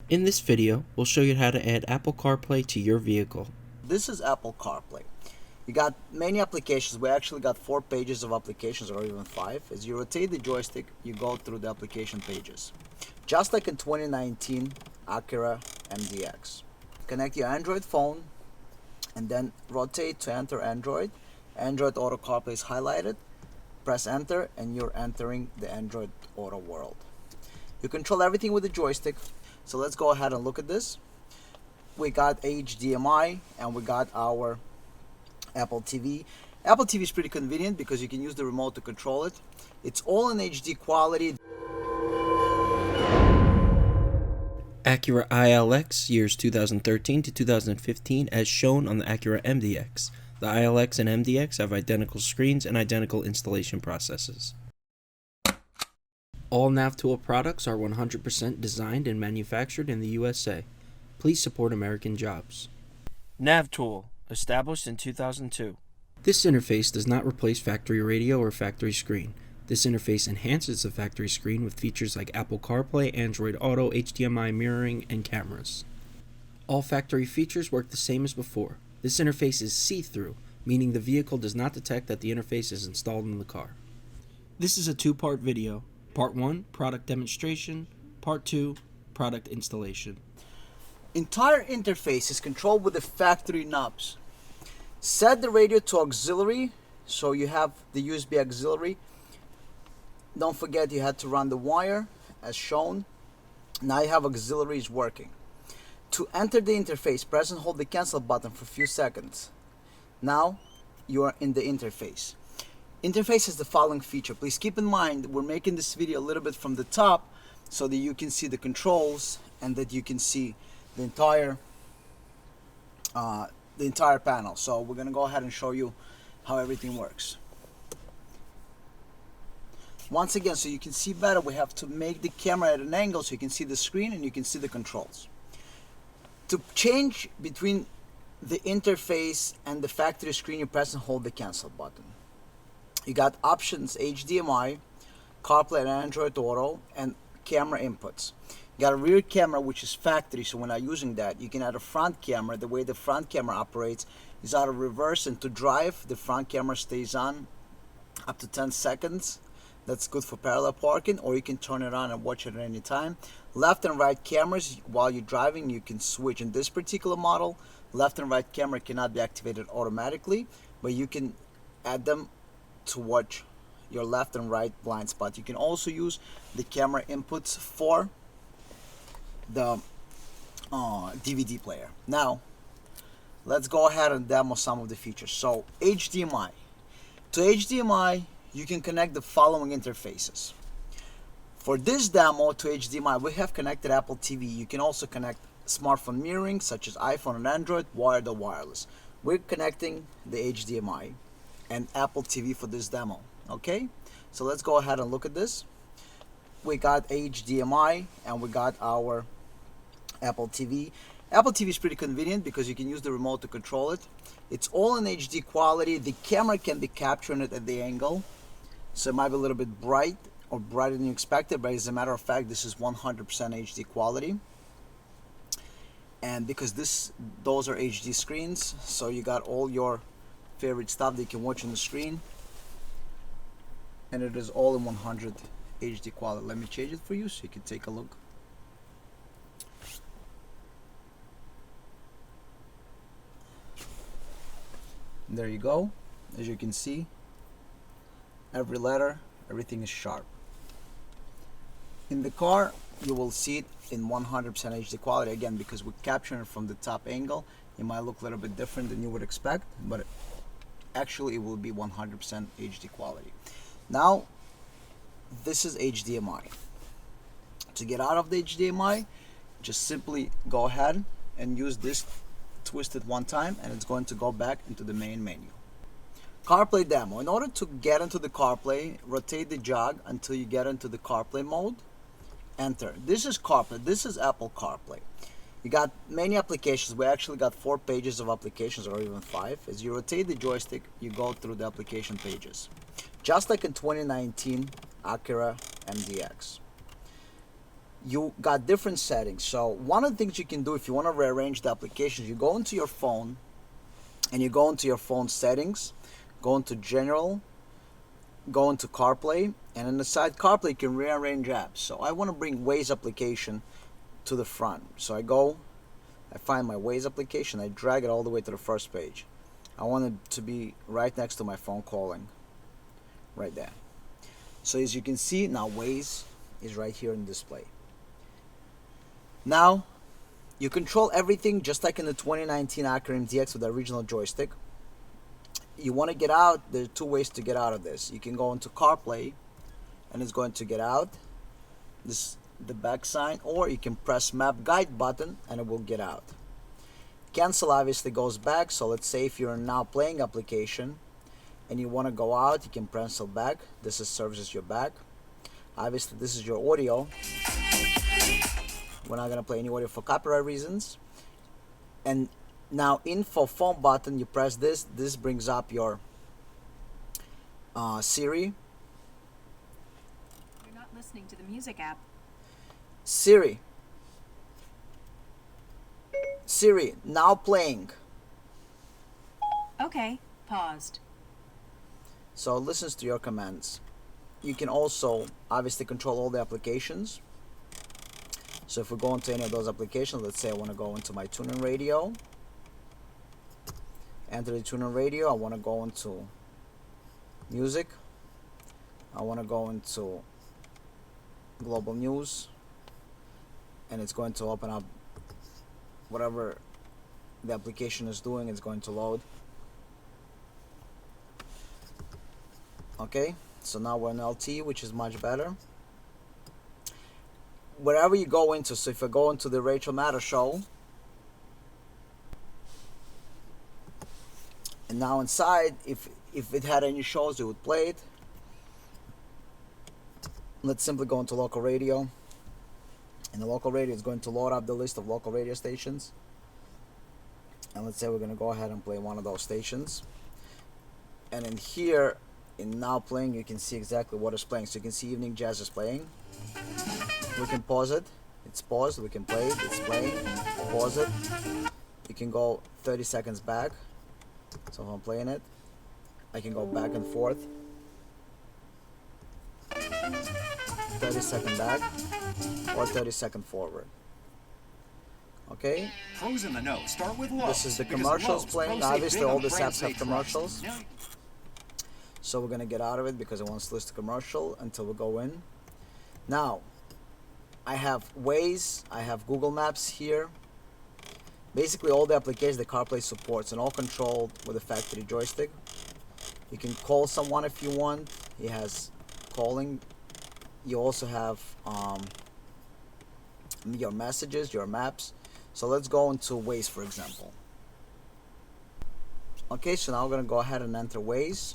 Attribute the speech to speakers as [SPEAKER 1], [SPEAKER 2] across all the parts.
[SPEAKER 1] In this video, we'll show you how to add Apple CarPlay to your vehicle.
[SPEAKER 2] This is Apple CarPlay. You got many applications. We actually got 4 pages of applications, or even 5. As you rotate the joystick, you go through the application pages. Just like in 2019 Acura MDX. Connect your Android phone and then rotate to enter Android. Android Auto CarPlay is highlighted. Press enter and you're entering the Android Auto world. You control everything with the joystick. So let's go ahead and look at this. We got HDMI and we got our Apple TV. Apple TV is pretty convenient because you can use the remote to control it. It's all in HD quality.
[SPEAKER 1] Acura ILX years 2013 to 2015 as shown on the Acura MDX. The ILX and MDX have identical screens and identical installation processes. All NAVTOOL products are 100% designed and manufactured in the USA. Please support American jobs. NAVTOOL, established in 2002. This interface does not replace factory radio or factory screen. This interface enhances the factory screen with features like Apple CarPlay, Android Auto, HDMI Mirroring, and cameras. All factory features work the same as before. This interface is see-through, meaning the vehicle does not detect that the interface is installed in the car. This is a 2-part video. Part 1, product demonstration. Part 2, product installation.
[SPEAKER 2] Entire interface is controlled with the factory knobs. Set the radio to auxiliary, so you have the USB auxiliary. Don't forget you had to run the wire as shown. Now you have auxiliaries working. To enter the interface, press and hold the cancel button for a few seconds. Now you are in the interface. Interface has the following feature. Please keep in mind we're making this video a little bit from the top so that you can see the controls and that you can see the entire panel. So we're gonna go ahead and show you how everything works. Once again, so you can see better, we have to make the camera at an angle so you can see the screen and you can see the controls. To change between the interface and the factory screen, you press and hold the cancel button. You got options HDMI, CarPlay and Android Auto, and camera inputs. You got a rear camera which is factory, so we're not using that. You can add a front camera. The way the front camera operates is out of reverse, and to drive, the front camera stays on up to 10 seconds. That's good for parallel parking, or you can turn it on and watch it at any time. Left and right cameras, while you're driving, you can switch. In this particular model, left and right camera cannot be activated automatically, but you can add them to watch your left and right blind spot. You can also use the camera inputs for the DVD player. Now, let's go ahead and demo some of the features. So, HDMI. To HDMI, you can connect the following interfaces. For this demo to HDMI, we have connected Apple TV. You can also connect smartphone mirroring, such as iPhone and Android, wired or wireless. We're connecting the HDMI and Apple TV for this demo. Okay, so let's go ahead and look at this. We got HDMI and we got our Apple TV. Apple TV is pretty convenient because you can use the remote to control it. It's all in HD quality. The camera can be capturing it at the angle, so it might be a little bit bright or brighter than you expected, but as a matter of fact, this is 100% HD quality. And because those are HD screens, so you got all your favorite stuff that you can watch on the screen, and it is all in 100 HD quality. Let me change it for you so you can take a look. There you go. As you can see, every letter, everything is sharp. In the car, you will see it in 100% HD quality. Again, because we're capturing it from the top angle, it might look a little bit different than you would expect, but actually it will be 100% HD quality. Now, this is HDMI. To get out of the HDMI, just simply go ahead and use this, twist it one time, and it's going to go back into the main menu. CarPlay demo. In order to get into the CarPlay, rotate the jog until you get into the CarPlay mode. Enter. This is CarPlay. This is Apple CarPlay. You got many applications. We actually got 4 pages of applications, or even 5. As you rotate the joystick, you go through the application pages. Just like in 2019 Acura MDX. you got different settings. So one of the things you can do if you want to rearrange the applications, you go into your phone and you go into your phone settings, go into general, go into CarPlay, and inside CarPlay you can rearrange apps. So I want to bring Waze application to the front. So I find my Waze application, I drag it all the way to the first page. I want it to be right next to my phone calling, right there. So as you can see, now Waze is right here in display. Now you control everything just like in the 2019 Acura MDX with the original joystick. You want to get out, there are two ways to get out of this. You can go into CarPlay and it's going to get out, the back sign, or you can press map guide button and it will get out. Cancel obviously goes back, so let's say if you're in now playing application and you want to go out, you can cancel back. This serves as your back. Obviously this is your audio. We're not going to play any audio for copyright reasons. And now info phone button, you press this brings up your Siri.
[SPEAKER 3] You're not listening to the music app.
[SPEAKER 2] Siri, now playing.
[SPEAKER 3] Okay, paused.
[SPEAKER 2] So it listens to your commands. You can also obviously control all the applications. So if we go into any of those applications, let's say I want to go into my tuning radio. Enter the tuning radio. I want to go into music. I want to go into global news. And it's going to open up whatever the application is doing. It's going to load. Okay, so now we're in LT, which is much better. Wherever you go into, so if I go into the Rachel Maddow show, and now inside, if it had any shows, it would play it. Let's simply go into local radio. And the local radio is going to load up the list of local radio stations. And let's say we're going to go ahead and play one of those stations. And in here, in now playing, you can see exactly what is playing. So you can see Evening Jazz is playing. We can pause it. It's paused. We can play it. It's playing. Pause it. You can go 30 seconds back. So if I'm playing it, I can go back and forth. 30-second back or 30-second forward. Okay.
[SPEAKER 4] Pros in the know. Start with Lowe's.
[SPEAKER 2] This is the commercials playing. Obviously, all these apps have commercials. So we're gonna get out of it because it wants to list a commercial until we go in. Now, I have Waze. I have Google Maps here. Basically, all the applications that CarPlay supports, and all controlled with a factory joystick. You can call someone if you want. He has calling. You also have your messages, your maps. So let's go into Waze, for example. Okay, so now we're going to go ahead and enter Waze.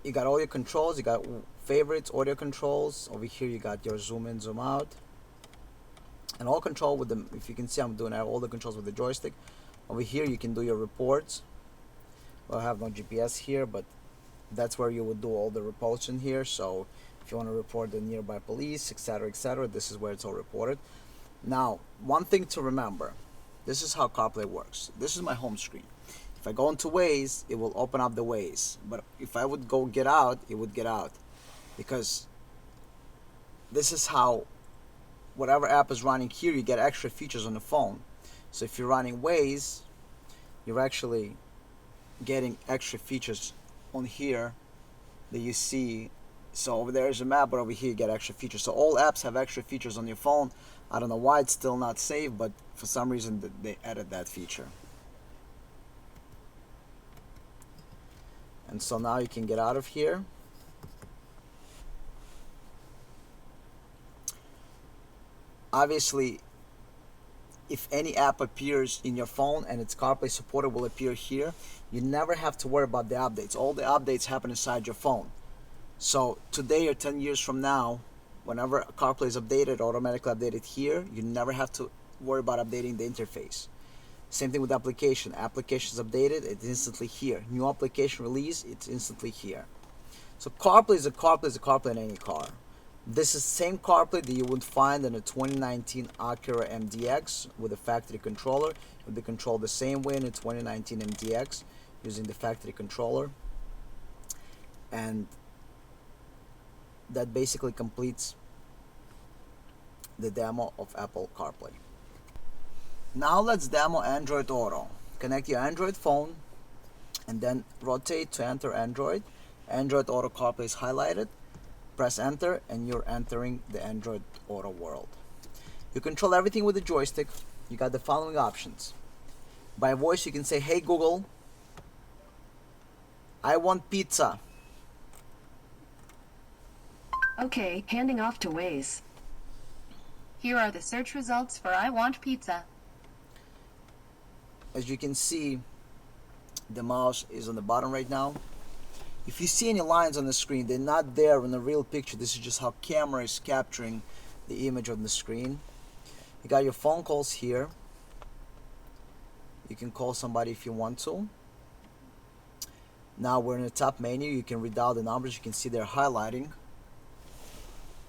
[SPEAKER 2] You got all your controls. You got favorites, audio controls. Over here you got your zoom in, zoom out. And all control with them. If you can see, I'm doing all the controls with the joystick. Over here you can do your reports. Well, I have no GPS here, but that's where you would do all the reports in here. So if you want to report the nearby police, etc., this is where it's all reported. Now, one thing to remember, this is how CarPlay works. This is my home screen. If I go into Waze, it will open up the Waze. But if I would go get out, it would get out. Because this is how whatever app is running here, you get extra features on the phone. So if you're running Waze, you're actually getting extra features on here that you see. So over there is a map, but over here you get extra features. So all apps have extra features on your phone. I don't know why it's still not saved, but for some reason they added that feature. And so now you can get out of here. Obviously, if any app appears in your phone and it's CarPlay supported, will appear here. You never have to worry about the updates. All the updates happen inside your phone. So today or 10 years from now, whenever CarPlay is updated, automatically updated here, you never have to worry about updating the interface. Same thing with application. Application is updated, it's instantly here. New application release, it's instantly here. So CarPlay is a CarPlay in any car. This is same CarPlay that you would find in a 2019 Acura MDX with a factory controller. It would be controlled the same way in a 2019 MDX using the factory controller. And that basically completes the demo of Apple CarPlay. Now let's demo Android Auto. Connect your Android phone and then rotate to enter Android. Android Auto CarPlay is highlighted. Press enter and you're entering the Android Auto world. You control everything with the joystick. You got the following options. By voice you can say, "Hey Google, I want pizza."
[SPEAKER 5] Okay, handing off to Waze.
[SPEAKER 3] Here are the search results for I want pizza.
[SPEAKER 2] As you can see, the mouse is on the bottom right now. If you see any lines on the screen, they're not there in the real picture. This is just how camera is capturing the image on the screen. You got your phone calls here. You can call somebody if you want to. Now we're in the top menu. You can read out the numbers. You can see they're highlighting.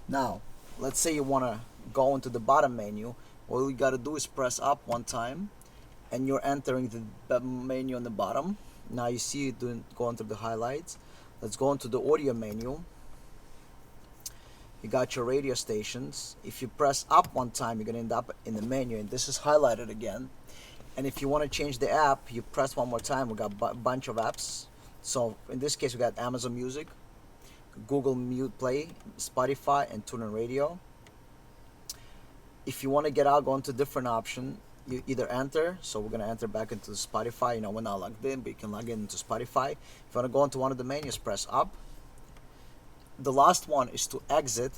[SPEAKER 2] Now, let's say you want to go into the bottom menu. All you got to do is press up one time and you're entering the menu on the bottom. Now you see it going through the highlights. Let's go into the audio menu. You got your radio stations. If you press up one time, you're going to end up in the menu, and this is highlighted again. And if you want to change the app, you press one more time. We got a bunch of apps. So in this case, we got Amazon Music, Google Mute Play, Spotify, and TuneIn Radio. If you want to get out, go into different option. You either enter, so we're going to enter back into Spotify. You know, we're not logged in, but you can log in into Spotify. If you want to go into one of the menus, press up. The last one is to exit.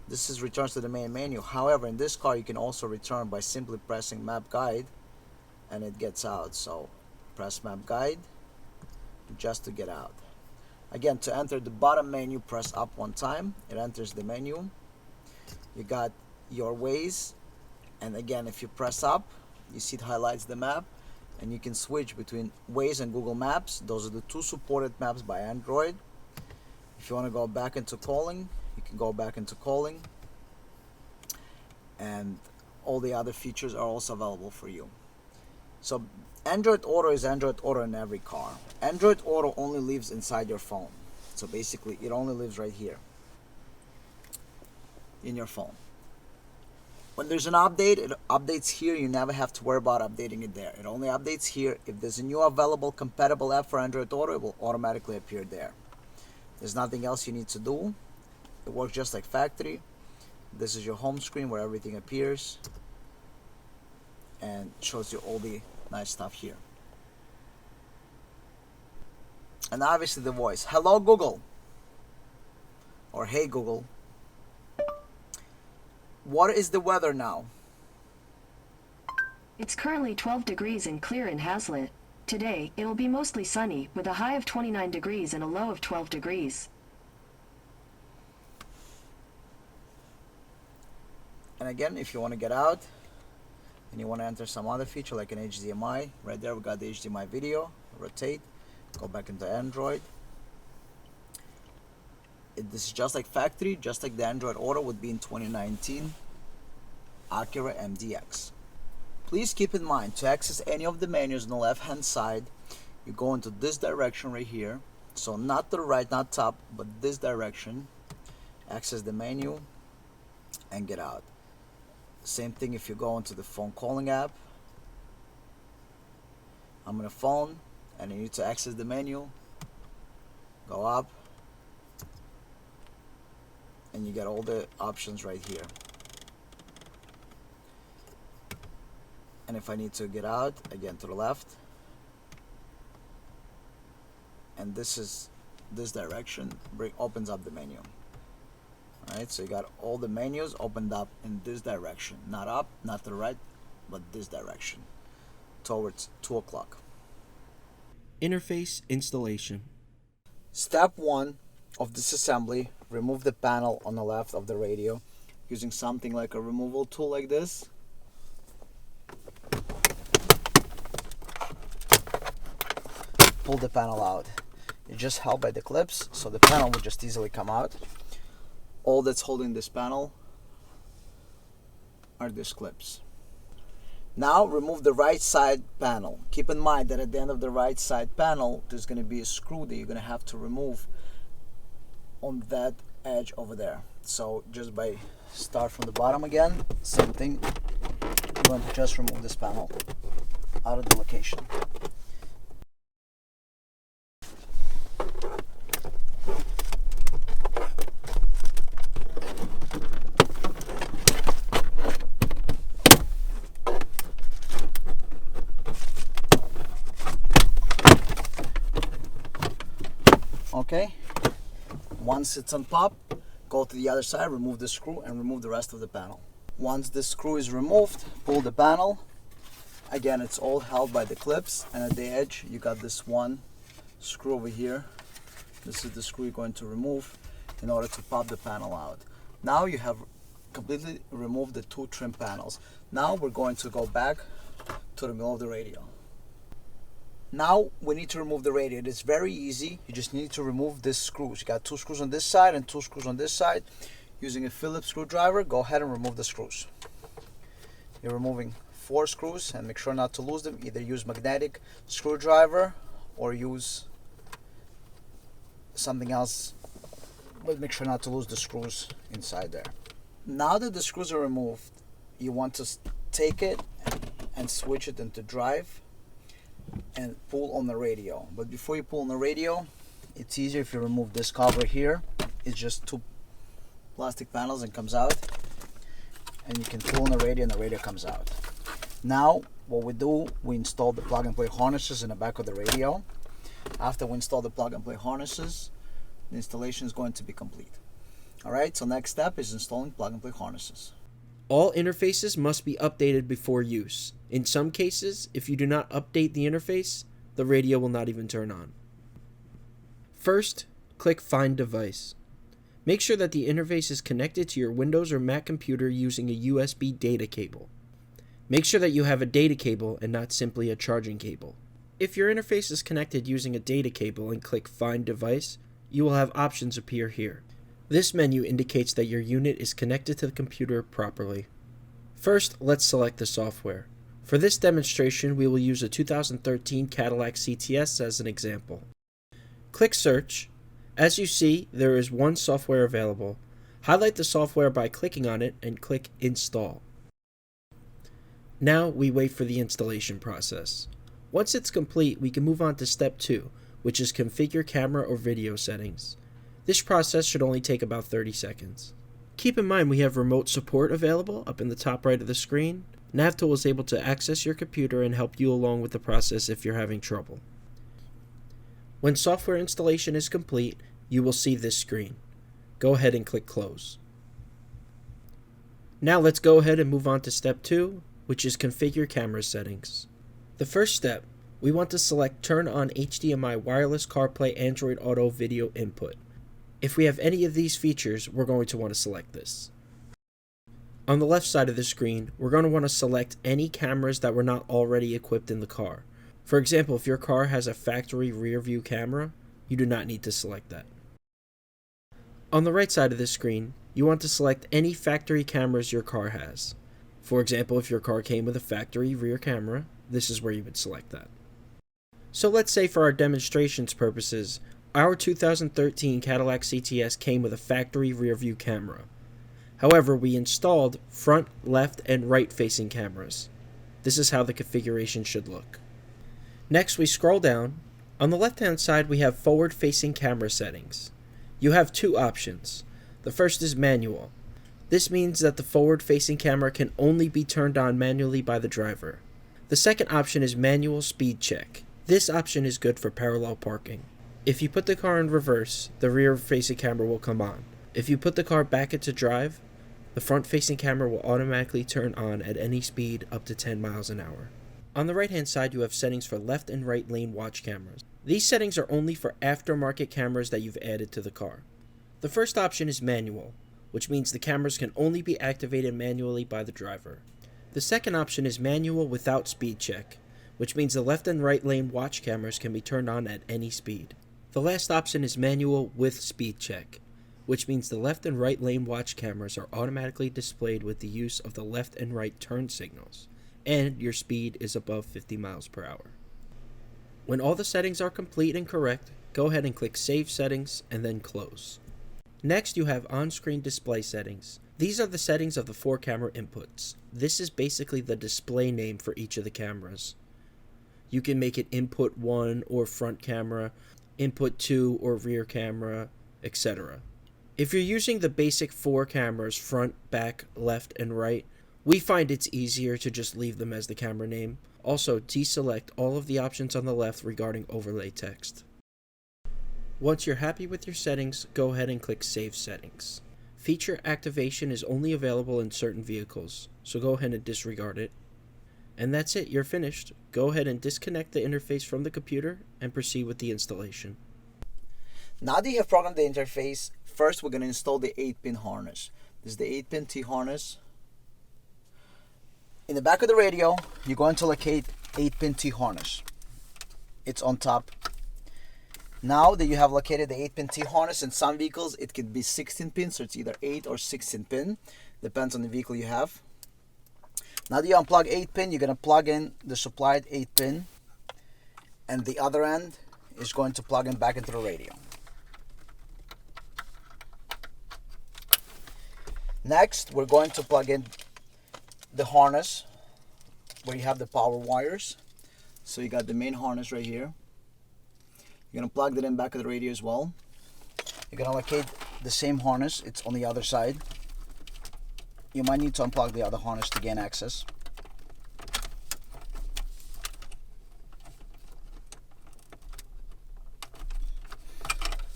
[SPEAKER 2] This is returns to the main menu. However, in this car, you can also return by simply pressing Map Guide, and it gets out. So press Map Guide just to get out. Again, to enter the bottom menu, press up one time. It enters the menu. You got your Waze. And again, if you press up, you see it highlights the map, and you can switch between Waze and Google Maps. Those are the two supported maps by Android. If you want to go back into calling, you can go back into calling, and all the other features are also available for you. So Android Auto is Android Auto in every car. Android Auto only lives inside your phone. So basically, it only lives right here in your phone. When there's an update, it updates here. You never have to worry about updating it there. It only updates here. If there's a new available compatible app for Android Auto, it will automatically appear there. There's nothing else you need to do. It works just like factory. This is your home screen where everything appears and shows you all the nice stuff here. And obviously the voice. Hello Google, or hey Google. What is the weather now?
[SPEAKER 5] It's currently 12 degrees and clear in Hazlet. Today, it will be mostly sunny, with a high of 29 degrees and a low of 12 degrees.
[SPEAKER 2] And again, if you want to get out and you want to enter some other feature like an HDMI, right there we got the HDMI video. Rotate, go back into Android. This is just like factory, just like the Android Auto would be in 2019 Acura MDX. Please keep in mind, to access any of the menus on the left hand side, you go into this direction right here. So not to the right, not top, but this direction. Access the menu and get out. Same thing if you go into the phone calling app. I'm on a phone and you need to access the menu. Go up. And you get all the options right here. And if I need to get out, again to the left. And this is this direction, opens up the menu. Alright, so you got all the menus opened up in this direction. Not up, not to the right, but this direction. Towards 2 o'clock.
[SPEAKER 1] Interface installation.
[SPEAKER 2] Step 1 of this assembly, remove the panel on the left of the radio using something like a removal tool like this. Pull the panel out. It just held by the clips, so the panel will just easily come out. All that's holding this panel are these clips. Now remove the right side panel. Keep in mind that at the end of the right side panel there's going to be a screw that you're going to have to remove on that edge over there. So just by start from the bottom again, same thing. I'm going to just remove this panel out of the location. Okay, once it's on top, go to the other side, remove the screw and remove the rest of the panel. Once the screw is removed, pull the panel. Again, it's all held by the clips, and at the edge you got this one screw over here. This is the screw you're going to remove in order to pop the panel out. Now you have completely removed the two trim panels. Now we're going to go back to the middle of the radio. Now we need to remove the radio. It's very easy. You just need to remove these screws. You got two screws on this side and two screws on this side. Using a Phillips screwdriver, go ahead and remove the screws. You're removing 4 screws, and make sure not to lose them. Either use magnetic screwdriver or use something else, but make sure not to lose the screws inside there. Now that the screws are removed, you want to take it and switch it into drive and pull on the radio. But before you pull on the radio, it's easier if you remove this cover here. It's just 2 plastic panels and comes out, and you can pull on the radio and the radio comes out. Now what we do, we install the plug and play harnesses in the back of the radio. After we install the plug and play harnesses, the installation is going to be complete. Alright, so next step is installing plug and play harnesses.
[SPEAKER 1] All interfaces must be updated before use. In some cases, if you do not update the interface, the radio will not even turn on. First, click Find Device. Make sure that the interface is connected to your Windows or Mac computer using a USB data cable. Make sure that you have a data cable and not simply a charging cable. If your interface is connected using a data cable and click Find Device, you will have options appear here. This menu indicates that your unit is connected to the computer properly. First, let's select the software. For this demonstration, we will use a 2013 Cadillac CTS as an example. Click Search. As you see, there is one software available. Highlight the software by clicking on it and click Install. Now we wait for the installation process. Once it's complete, we can move on to step 2, which is configure camera or video settings. This process should only take about 30 seconds. Keep in mind we have remote support available up in the top right of the screen. NAVTOOL is able to access your computer and help you along with the process if you're having trouble. When software installation is complete, you will see this screen. Go ahead and click Close. Now let's go ahead and move on to step 2, which is configure camera settings. The first step, we want to select Turn on HDMI Wireless CarPlay Android Auto Video Input. If we have any of these features, we're going to want to select this. On the left side of the screen, we're going to want to select any cameras that were not already equipped in the car. For example, if your car has a factory rear view camera, you do not need to select that. On the right side of the screen, you want to select any factory cameras your car has. For example, if your car came with a factory rear camera, this is where you would select that. So let's say for our demonstration's purposes, our 2013 Cadillac CTS came with a factory rear view camera. However, we installed front, left, and right facing cameras. This is how the configuration should look. Next, we scroll down. On the left hand side, we have forward facing camera settings. You have 2 options. The first is manual. This means that the forward facing camera can only be turned on manually by the driver. The second option is manual speed check. This option is good for parallel parking. If you put the car in reverse, the rear-facing camera will come on. If you put the car back into drive, the front-facing camera will automatically turn on at any speed up to 10 miles an hour. On the right-hand side, you have settings for left and right lane watch cameras. These settings are only for aftermarket cameras that you've added to the car. The first option is manual, which means the cameras can only be activated manually by the driver. The second option is manual without speed check, which means the left and right lane watch cameras can be turned on at any speed. The last option is manual with speed check. which means the left and right lane watch cameras are automatically displayed with the use of the left and right turn signals, and your speed is above 50 miles per hour. When all the settings are complete and correct, go ahead and click Save Settings and then Close. Next, you have on-screen display settings. These are the settings of the 4 camera inputs. This is basically the display name for each of the cameras. You can make it input 1 or front camera, input 2 or rear camera, etc. If you're using the basic 4 cameras, front, back, left, and right, we find it's easier to just leave them as the camera name. Also, deselect all of the options on the left regarding overlay text. Once you're happy with your settings, go ahead and click Save Settings. Feature activation is only available in certain vehicles, so go ahead and disregard it. And that's it, you're finished. Go ahead and disconnect the interface from the computer and proceed with the installation.
[SPEAKER 2] Now that you have programmed the interface, first we're going to install the 8-pin harness. This is the 8-pin T harness. In the back of the radio, you're going to locate 8-pin T harness. It's on top. Now that you have located the 8-pin T harness, in some vehicles it could be 16 pins, so it's either 8 or 16 pin. Depends on the vehicle you have. Now that you unplug 8-pin, you're going to plug in the supplied 8-pin, and the other end is going to plug in back into the radio. Next, we're going to plug in the harness where you have the power wires. So you got the main harness right here. You're going to plug that in back of the radio as well. You're going to locate the same harness. It's on the other side. You might need to unplug the other harness to gain access.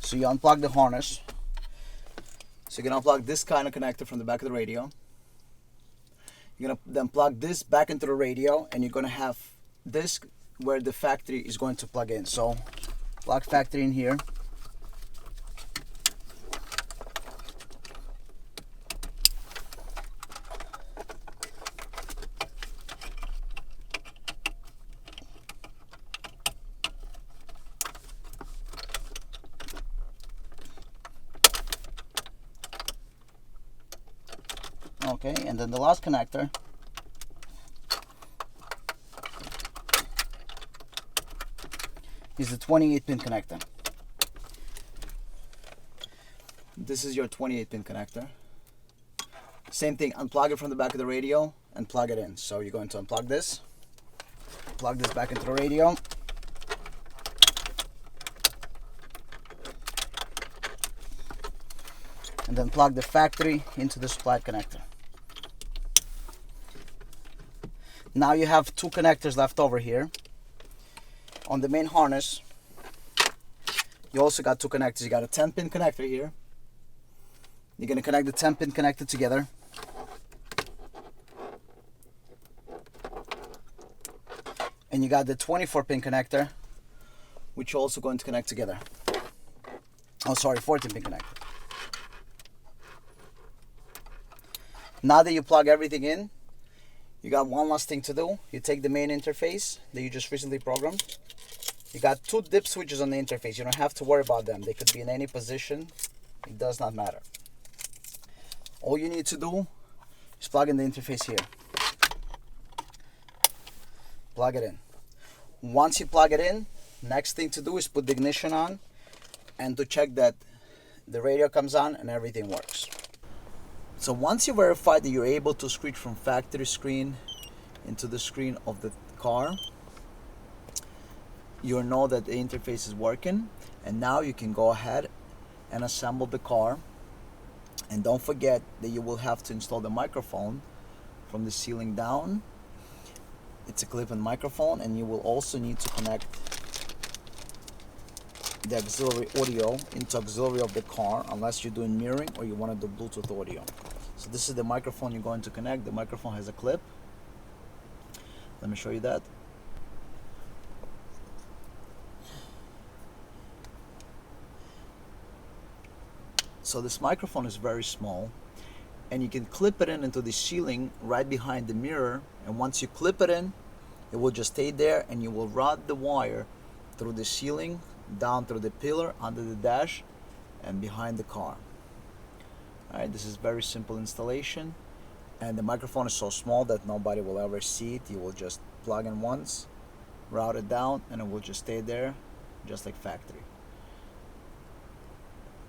[SPEAKER 2] So you unplug the harness. So you're going to unplug this kind of connector from the back of the radio. You're going to then plug this back into the radio, and you're going to have this where the factory is going to plug in. So plug factory in here. Okay, and then the last connector is the 28-pin connector. This is your 28-pin connector. Same thing, unplug it from the back of the radio and plug it in. So you're going to unplug this, plug this back into the radio. And then plug the factory into the supplied connector. Now you have 2 connectors left over here. On the main harness, you also got 2 connectors. You got a 10-pin connector here. You're going to connect the 10-pin connector together. And you got the 24-pin connector, which you're also going to connect together. Oh, sorry, 14-pin connector. Now that you plug everything in, you got one last thing to do. You take the main interface that you just recently programmed. You got 2 dip switches on the interface. You don't have to worry about them. They could be in any position. It does not matter. All you need to do is plug in the interface here. Plug it in. Once you plug it in, next thing to do is put the ignition on and to check that the radio comes on and everything works. So once you verify that you're able to switch from factory screen into the screen of the car, you'll know that the interface is working, and now you can go ahead and assemble the car. And don't forget that you will have to install the microphone from the ceiling down. It's a clip-in microphone, and you will also need to connect the auxiliary audio into auxiliary of the car, unless you're doing mirroring or you want to do Bluetooth audio. So this is the microphone you're going to connect. The microphone has a clip. Let me show you that. So this microphone is very small, and you can clip it into the ceiling right behind the mirror, and once you clip it in, it will just stay there, and you will run the wire through the ceiling, down through the pillar, under the dash, and behind the car. Alright, this is very simple installation, and the microphone is so small that nobody will ever see it. You will just plug in once, route it down, and it will just stay there just like factory.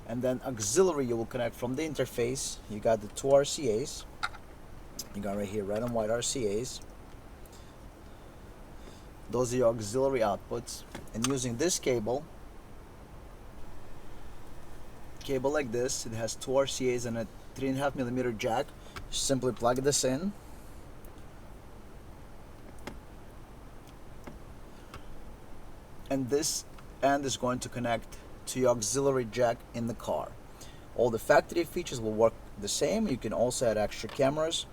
[SPEAKER 2] And then auxiliary you will connect from the interface. You got the two RCAs. You got right here red and white RCAs. Those are your auxiliary outputs, and using this cable like this, it has two RCAs and a 3.5mm jack. Simply plug this in, and this end is going to connect to your auxiliary jack in the car. All the factory features will work the same. You can also add extra cameras.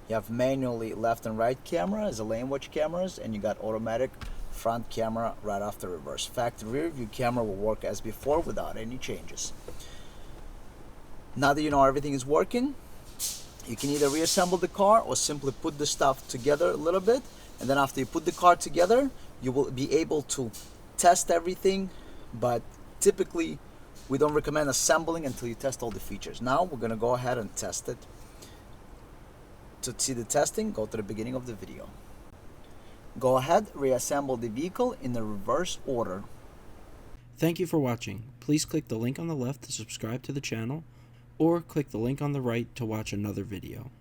[SPEAKER 2] You have manually left and right camera as a lane watch cameras, and you got automatic front camera right after reverse. Factory rear view camera will work as before without any changes. Now that you know everything is working, you can either reassemble the car or simply put the stuff together a little bit, and then after you put the car together, you will be able to test everything, but typically we don't recommend assembling until you test all the features. Now we're going to go ahead and test it. To see the testing, go to the beginning of the video. Go ahead, reassemble the vehicle in the reverse order.
[SPEAKER 1] Thank you for watching. Please click the link on the left to subscribe to the channel, or click the link on the right to watch another video.